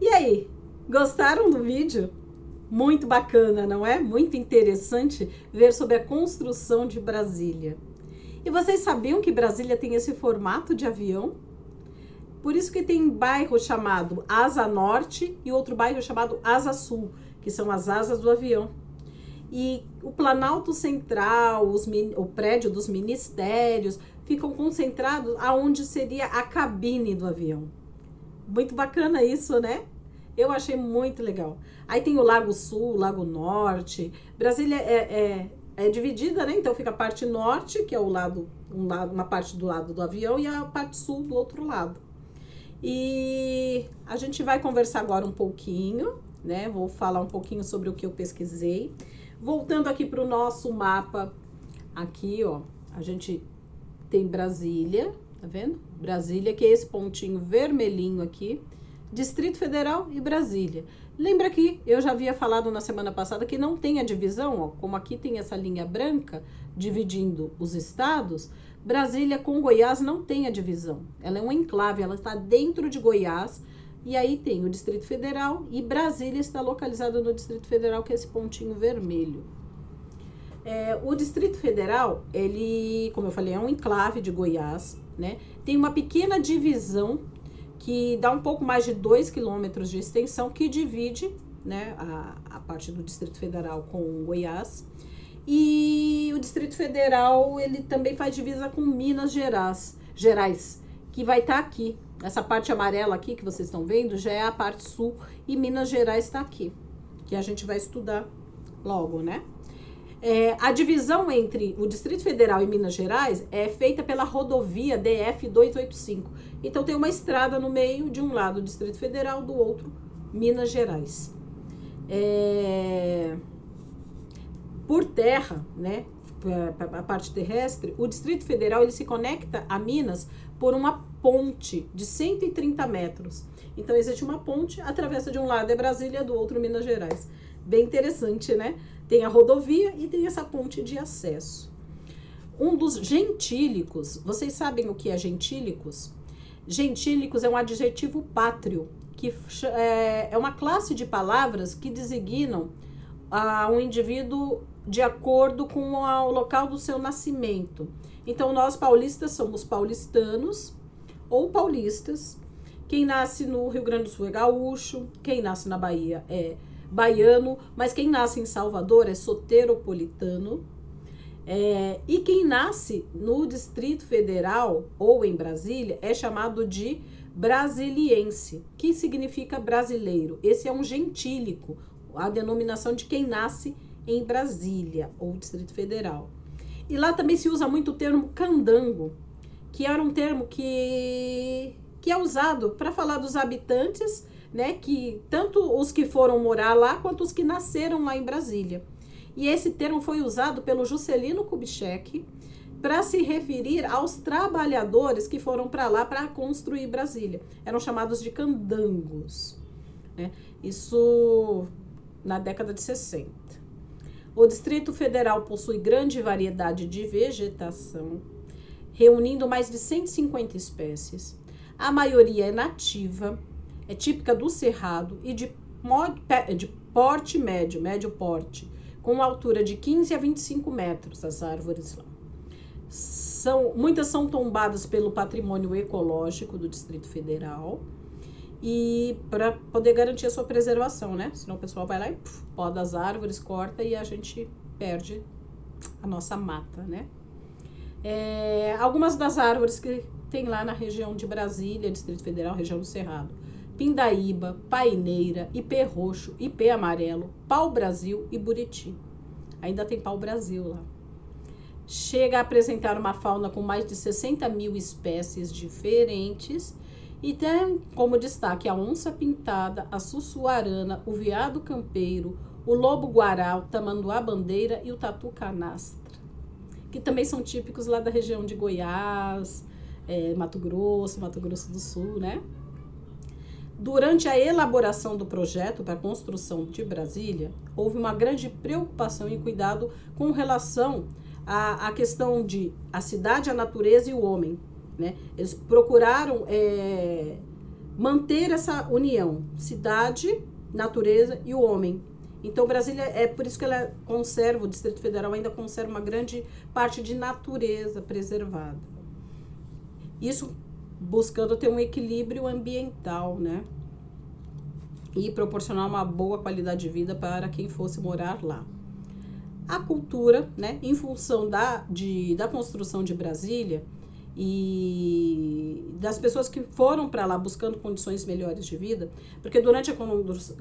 E aí, gostaram do vídeo? Muito bacana, não é? Muito interessante ver sobre a construção de Brasília. E vocês sabiam que Brasília tem esse formato de avião? Por isso que tem um bairro chamado Asa Norte e outro bairro chamado Asa Sul, que são as asas do avião. E o Planalto Central, o prédio dos ministérios, ficam concentrados aonde seria a cabine do avião. Muito bacana isso, né? Eu achei muito legal. Aí tem o Lago Sul, o Lago Norte. Brasília é dividida, né? Então fica a parte norte, que é o lado, uma parte do lado do avião, e a parte sul do outro lado. E a gente vai conversar agora um pouquinho, né? Vou falar um pouquinho sobre o que eu pesquisei. Voltando aqui para o nosso mapa, aqui, ó, a gente tem Brasília, tá vendo? Brasília, que é esse pontinho vermelhinho aqui. Distrito Federal e Brasília. Lembra que eu já havia falado na semana passada que não tem a divisão, ó, como aqui tem essa linha branca dividindo os estados, Brasília com Goiás não tem a divisão. Ela é um enclave, ela está dentro de Goiás, e aí tem o Distrito Federal e Brasília está localizada no Distrito Federal, que é esse pontinho vermelho. O Distrito Federal, ele, como eu falei, é um enclave de Goiás, né? Tem uma pequena divisão que dá um pouco mais de 2 quilômetros de extensão, que divide, né, a parte do Distrito Federal com Goiás. E o Distrito Federal, ele também faz divisa com Minas Gerais, que vai estar aqui. Essa parte amarela aqui que vocês estão vendo já é a parte sul, e Minas Gerais está aqui, que a gente vai estudar logo, né? A divisão entre o Distrito Federal e Minas Gerais é feita pela rodovia DF-285. Então tem uma estrada no meio, de um lado o Distrito Federal, do outro Minas Gerais. Por terra, né, a parte terrestre, o Distrito Federal ele se conecta a Minas por uma ponte de 130 metros. Então existe uma ponte, atravessa de um lado é Brasília, do outro Minas Gerais. Bem interessante, né? Tem a rodovia e tem essa ponte de acesso. Um dos gentílicos, vocês sabem o que é gentílicos? Gentílicos é um adjetivo pátrio, que é uma classe de palavras que designam um indivíduo de acordo com o local do seu nascimento. Então, nós paulistas somos paulistanos ou paulistas. Quem nasce no Rio Grande do Sul é gaúcho, quem nasce na Bahia é baiano, mas quem nasce em Salvador é soteropolitano. E quem nasce no Distrito Federal ou em Brasília é chamado de brasiliense, que significa brasileiro. Esse é um gentílico, a denominação de quem nasce em Brasília ou Distrito Federal. E lá também se usa muito o termo candango, que era um termo que é usado para falar dos habitantes, né, que tanto os que foram morar lá quanto os que nasceram lá em Brasília. E esse termo foi usado pelo Juscelino Kubitschek para se referir aos trabalhadores que foram para lá para construir Brasília. Eram chamados de candangos, né? Isso na década de 60. O Distrito Federal possui grande variedade de vegetação, reunindo mais de 150 espécies. A maioria é nativa, é típica do Cerrado e de porte médio, médio porte, com altura de 15 a 25 metros as árvores lá. Muitas são tombadas pelo patrimônio ecológico do Distrito Federal e para poder garantir a sua preservação, né? Senão o pessoal vai lá e poda as árvores, corta e a gente perde a nossa mata, né? Algumas das árvores que tem lá na região de Brasília, Distrito Federal, região do Cerrado: pindaíba, paineira, ipê roxo, ipê amarelo, pau-brasil e buriti. Ainda tem pau-brasil lá. Chega a apresentar uma fauna com mais de 60 mil espécies diferentes e tem como destaque a onça-pintada, a sussuarana, o veado campeiro, o lobo-guará, o tamanduá-bandeira e o tatu-canastra, que também são típicos lá da região de Goiás, Mato Grosso do Sul, né? Durante a elaboração do projeto para a construção de Brasília, houve uma grande preocupação e cuidado com relação à questão de a cidade, a natureza e o homem, né? Eles procuraram manter essa união, cidade, natureza e o homem. Então, Brasília, é por isso que ela conserva, o Distrito Federal ainda conserva uma grande parte de natureza preservada. Isso buscando ter um equilíbrio ambiental, né? E proporcionar uma boa qualidade de vida para quem fosse morar lá. A cultura, né, em função da construção de Brasília e das pessoas que foram para lá buscando condições melhores de vida, porque durante hoje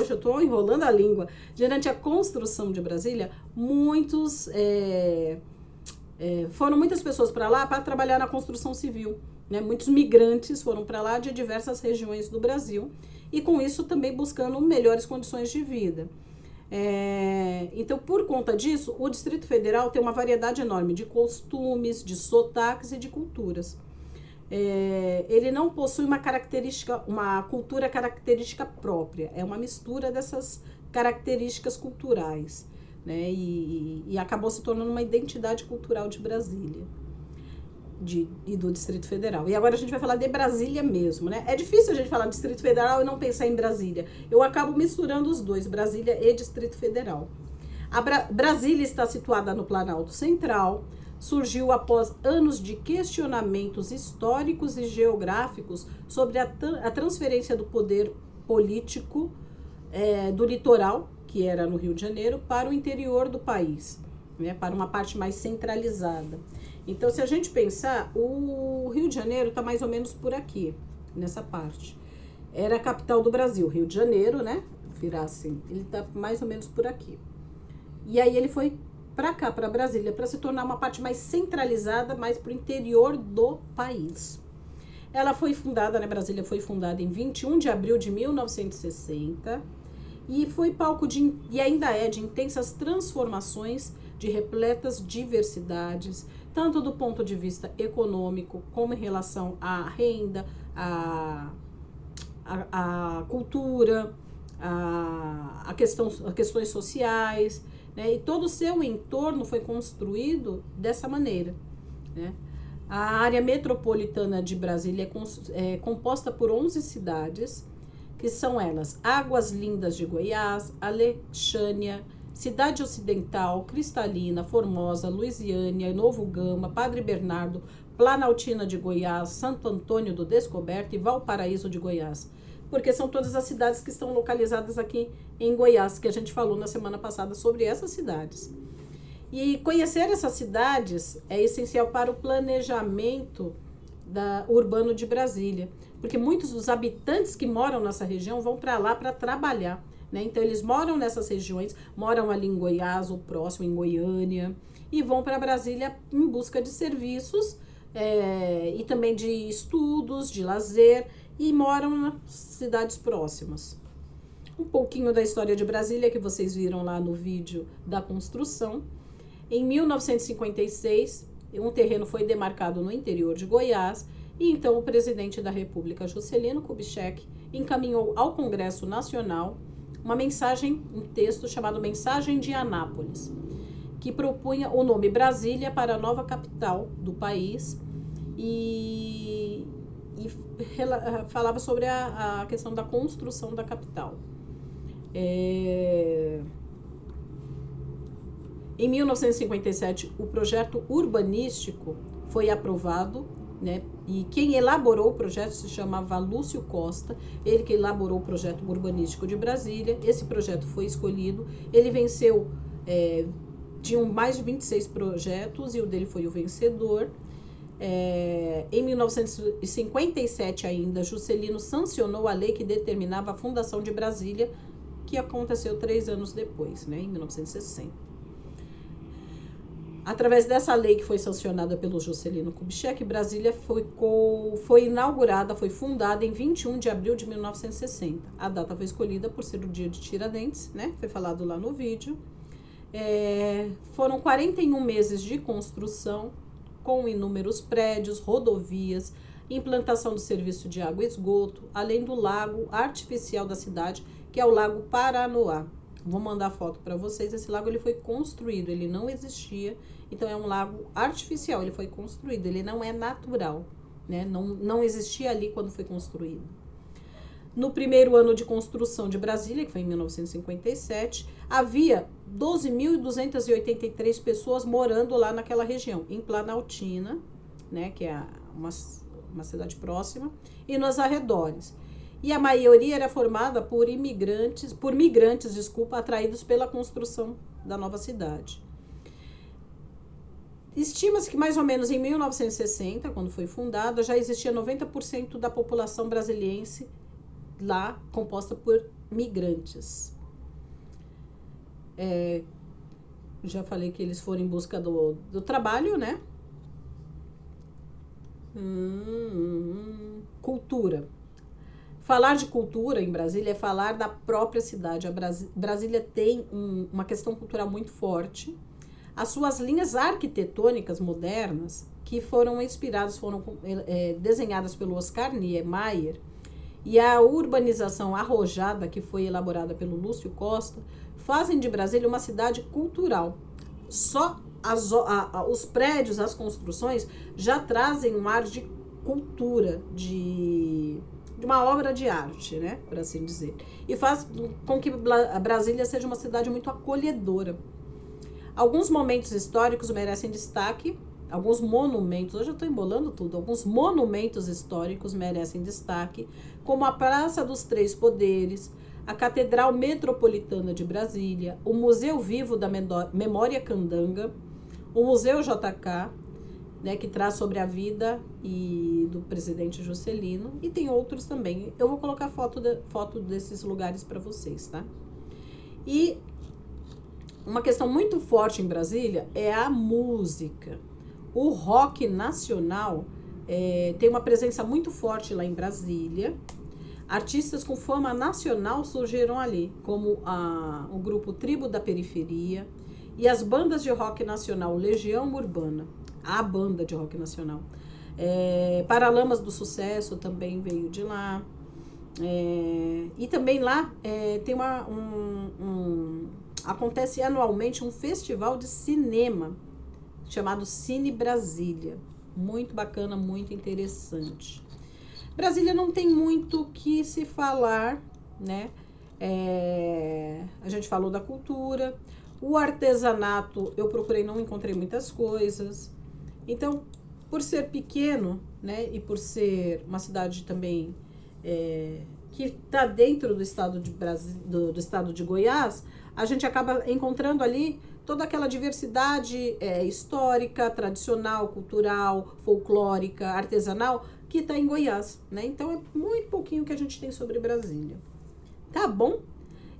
eu estou enrolando a língua. Durante a construção de Brasília, foram muitas pessoas para lá para trabalhar na construção civil. Né? Muitos migrantes foram para lá de diversas regiões do Brasil e com isso também buscando melhores condições de vida. Então, por conta disso, o Distrito Federal tem uma variedade enorme de costumes, de sotaques e de culturas. Ele não possui uma cultura característica própria, é uma mistura dessas características culturais, né? E acabou se tornando uma identidade cultural de Brasília e do Distrito Federal. E agora a gente vai falar de Brasília mesmo, né? É difícil a gente falar Distrito Federal e não pensar em Brasília. Eu acabo misturando os dois, Brasília e Distrito Federal. Brasília está situada no Planalto Central, surgiu após anos de questionamentos históricos e geográficos sobre a transferência do poder político do litoral, que era no Rio de Janeiro, para o interior do país, né, para uma parte mais centralizada. Então, se a gente pensar, o Rio de Janeiro está mais ou menos por aqui, nessa parte. Era a capital do Brasil, Rio de Janeiro, né? Virar assim, ele está mais ou menos por aqui. E aí ele foi para cá, para Brasília, para se tornar uma parte mais centralizada, mais para o interior do país. Ela foi fundada, né, Brasília foi fundada em 21 de abril de 1960 e foi palco e ainda é de intensas transformações, de repletas diversidades, tanto do ponto de vista econômico, como em relação à renda, à cultura, a questões sociais, né? E todo o seu entorno foi construído dessa maneira, né? A área metropolitana de Brasília é composta por 11 cidades, que são elas: Águas Lindas de Goiás, Alexânia, Cidade Ocidental, Cristalina, Formosa, Luisiânia, Novo Gama, Padre Bernardo, Planaltina de Goiás, Santo Antônio do Descoberto e Valparaíso de Goiás. Porque são todas as cidades que estão localizadas aqui em Goiás, que a gente falou na semana passada sobre essas cidades. E conhecer essas cidades é essencial para o planejamento urbano de Brasília, porque muitos dos habitantes que moram nessa região vão para lá para trabalhar, né? Então eles moram nessas regiões, moram ali em Goiás ou próximo, em Goiânia, e vão para Brasília em busca de serviços e também de estudos, de lazer, e moram nas cidades próximas. Um pouquinho da história de Brasília que vocês viram lá no vídeo da construção. Em 1956, um terreno foi demarcado no interior de Goiás e então o presidente da República, Juscelino Kubitschek, encaminhou ao Congresso Nacional uma mensagem, um texto chamado Mensagem de Anápolis, que propunha o nome Brasília para a nova capital do país e falava sobre a questão da construção da capital. Em 1957, o projeto urbanístico foi aprovado, né? E quem elaborou o projeto se chamava Lúcio Costa, ele que elaborou o projeto urbanístico de Brasília. Esse projeto foi escolhido, ele venceu, tinham mais de 26 projetos e o dele foi o vencedor. Em 1957 ainda, Juscelino sancionou a lei que determinava a fundação de Brasília, que aconteceu 3 anos depois, né, em 1960. Através dessa lei que foi sancionada pelo Juscelino Kubitschek, Brasília foi inaugurada, foi fundada em 21 de abril de 1960. A data foi escolhida por ser o dia de Tiradentes, né? Foi falado lá no vídeo. Foram 41 meses de construção, com inúmeros prédios, rodovias, implantação do serviço de água e esgoto, além do lago artificial da cidade, que é o Lago Paranoá. Vou mandar foto para vocês. Esse lago ele foi construído, ele não existia, então é um lago artificial, ele foi construído, ele não é natural, né? Não existia ali quando foi construído. No primeiro ano de construção de Brasília, que foi em 1957, havia 12.283 pessoas morando lá naquela região, em Planaltina, né, que é uma cidade próxima, e nos arredores. E a maioria era formada por migrantes, atraídos pela construção da nova cidade. Estima-se que mais ou menos em 1960, quando foi fundada, já existia 90% da população brasiliense lá, composta por migrantes. Já falei que eles foram em busca do trabalho, né? Cultura. Falar de cultura em Brasília é falar da própria cidade. Brasília tem uma questão cultural muito forte. As suas linhas arquitetônicas modernas, que foram desenhadas pelo Oscar Niemeyer, e a urbanização arrojada, que foi elaborada pelo Lúcio Costa, fazem de Brasília uma cidade cultural. Só os prédios, as construções, já trazem um ar de cultura, de uma obra de arte, né, por assim dizer. E faz com que Brasília seja uma cidade muito acolhedora. Alguns momentos históricos merecem destaque. Alguns monumentos, hoje eu estou embolando tudo, alguns monumentos históricos merecem destaque, como a Praça dos Três Poderes, a Catedral Metropolitana de Brasília, o Museu Vivo da Memória Candanga, o Museu JK, né, que traz sobre a vida do presidente Juscelino, e tem outros também. Eu vou colocar foto desses lugares para vocês, tá? E uma questão muito forte em Brasília é a música. O rock nacional tem uma presença muito forte lá em Brasília. Artistas com fama nacional surgiram ali, como o grupo Tribo da Periferia e as bandas de rock nacional Legião Urbana, a banda de rock nacional. Paralamas do Sucesso também veio de lá. E também lá tem acontece anualmente um festival de cinema chamado Cine Brasília. Muito bacana, muito interessante. Brasília não tem muito o que se falar, né? A gente falou da cultura. O artesanato, eu procurei, não encontrei muitas coisas. Então, por ser pequeno, né? E por ser uma cidade também que está dentro do estado do estado de Goiás, a gente acaba encontrando ali toda aquela diversidade histórica, tradicional, cultural, folclórica, artesanal, que está em Goiás, né? Então é muito pouquinho que a gente tem sobre Brasília. Tá bom?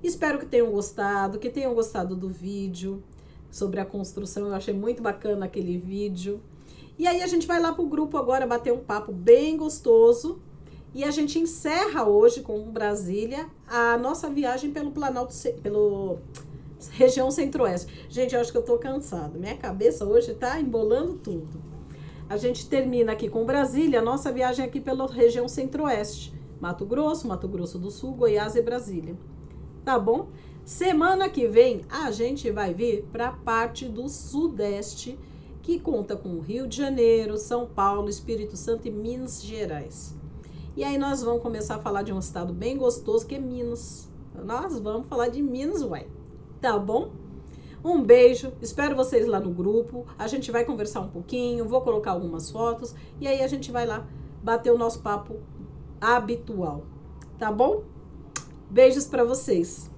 Espero que tenham gostado do vídeo sobre a construção. Eu achei muito bacana aquele vídeo. E aí a gente vai lá pro grupo agora bater um papo bem gostoso. E a gente encerra hoje com Brasília a nossa viagem pelo Planalto, pelo região Centro-Oeste. Gente, eu acho que eu tô cansada. Minha cabeça hoje tá embolando tudo. A gente termina aqui com Brasília, a nossa viagem aqui pela região Centro-Oeste. Mato Grosso do Sul, Goiás e Brasília. Tá bom? Semana que vem a gente vai vir para a parte do Sudeste, que conta com Rio de Janeiro, São Paulo, Espírito Santo e Minas Gerais. E aí nós vamos começar a falar de um estado bem gostoso, que é Minas. Nós vamos falar de Minas, uai. Tá bom? Um beijo, espero vocês lá no grupo. A gente vai conversar um pouquinho, vou colocar algumas fotos e aí a gente vai lá bater o nosso papo habitual. Tá bom? Beijos para vocês.